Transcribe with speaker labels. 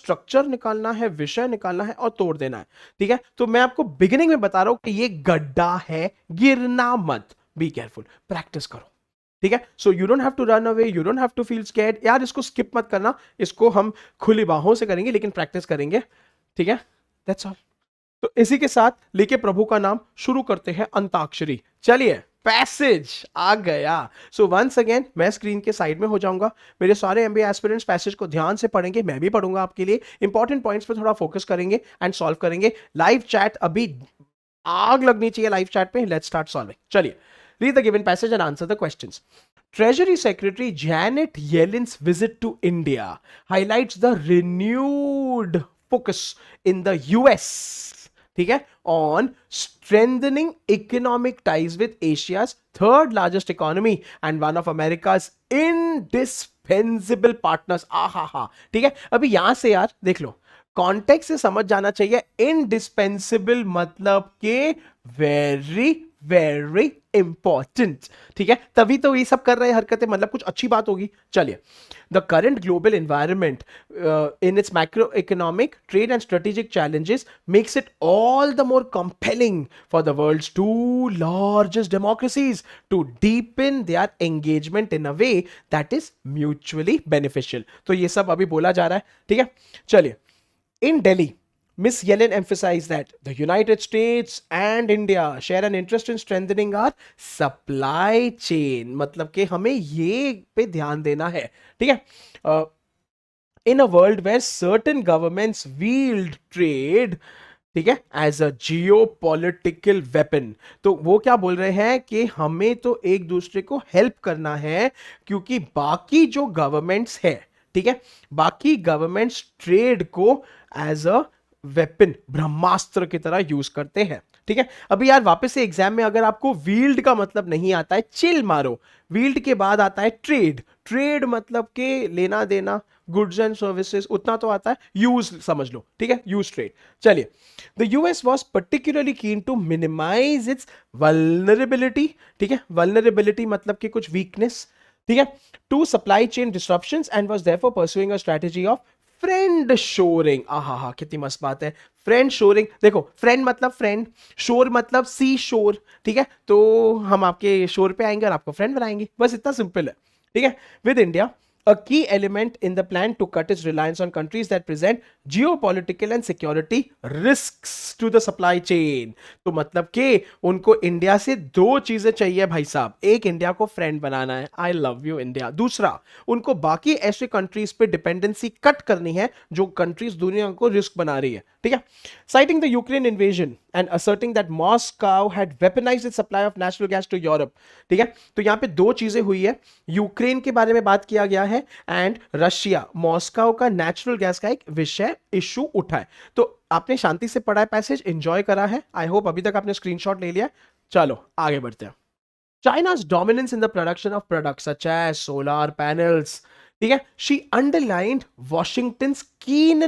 Speaker 1: Structure निकालना है, विषय निकालना है और तोड़ देना है, ठीक है। तो मैं आपको बिगिनिंग में बता रहा हूं कि ये गड्ढा है, गिरना मत, बी केयरफुल, प्रैक्टिस करो, ठीक है। So you don't have to run away, you don't have to feel scared, यार इसको स्किप मत करना, इसको हम खुली बाहों से करेंगे लेकिन प्रैक्टिस करेंगे, ठीक है। That's all. तो इसी के साथ लेके प्रभु का नाम शुरू करते हैं अंताक्षरी। चलिए, पैसेज आ गया। सो वंस अगेन मैं स्क्रीन के साइड में हो जाऊंगा, मेरे सारे एमबीए एस्पिरेंट्स पैसेज को ध्यान से पढ़ेंगे, मैं भी पढ़ूंगा आपके लिए, इंपॉर्टेंट पॉइंट्स पे थोड़ा फोकस करेंगे एंड सॉल्व करेंगे। लाइव चैट अभी आग लगनी चाहिए लाइव चैट पे। Let's start solving. चलिए, read the given passage and answer the questions. Treasury Secretary Janet Yellen's visit to India highlights the renewed focus in the US, ठीक है, on strengthening economic ties with Asia's third largest economy and one of America's indispensable partners. आहा, ठीक है। अभी यहां से यार देख लो, कॉन्टेक्स्ट से समझ जाना चाहिए। इनडिस्पेंसिबल मतलब के वेरी वेरी इंपॉर्टेंट, ठीक है, तभी तो ये सब कर रहे हरकतें, मतलब कुछ अच्छी बात होगी। चलिए, the current global environment in its macro economic trade and strategic challenges makes it all the more compelling for the world's two largest democracies to deepen their engagement in a way that is mutually beneficial. तो ये सब अभी बोला जा रहा है, ठीक है। चलिए, in Delhi, Miss Yellen emphasized that the United States and India share an interest in strengthening our supply chain. मतलब कि हमें ये पे ध्यान देना है, ठीक है। In a world where certain governments wield trade, ठीक है, एज अ जियोपॉलिटिकल वेपन, तो वो क्या बोल रहे हैं कि हमें तो एक दूसरे को हेल्प करना है, क्योंकि बाकी जो गवर्नमेंट्स है, ठीक है, बाकी गवर्नमेंट्स ट्रेड को एज अ वेपन, ब्रह्मास्त्र की तरह यूज करते हैं, ठीक है। अभी यार वापस से एग्जाम में अगर आपको वील्ड का मतलब नहीं आता है, चिल मारो। वील्ड के बाद आता है ट्रेड। ट्रेड मतलब के लेना देना, गुड्स एंड सर्विसेज, उतना तो आता है। यूज समझ लो, ठीक है, यूज ट्रेड। चलिए, the US was particularly keen to minimise its vulnerability, ठीक है, वल्नरेबिलिटी मतलब कि कुछ वीकनेस, ठीक है, to supply chain disruptions and was therefore pursuing a strategy of friend shoring. आहा, कितनी मस्त बात है, फ्रेंड शोरिंग। देखो, फ्रेंड मतलब फ्रेंड, शोर मतलब सी शोर, ठीक है। तो हम आपके शोर पे आएंगे और आपको फ्रेंड बनाएंगे, बस इतना सिंपल है, ठीक है। With India a key element in the plan to cut its reliance on countries that present geopolitical and security risks to the supply chain. तो मतलब कि उनको इंडिया से दो चीजें चाहिए भाई साहब। एक, इंडिया को फ्रेंड बनाना है, आई लव यू इंडिया। दूसरा, उनको बाकी ऐसे कंट्रीज पे डिपेंडेंसी कट करनी है जो कंट्रीज दुनिया को रिस्क बना रही है, ठीक है। Citing the Ukraine invasion and asserting that Moscow had weaponized its supply of natural gas to Europe, ठीक है। तो यहां पे दो चीजें हुई है, यूक्रेन के बारे में बात किया गया है एंड रशिया, मॉस्को का नेचुरल गैस का एक विषय इशू उठा है। तो आपने शांति से पढ़ा है पैसेज, एंजॉय करा है, आई होप अभी तक आपने स्क्रीनशॉट ले लिया। चलो आगे बढ़ते हैं। China's dominance in the production of products such as solar panels, ठीक है, she underlined Washington's keen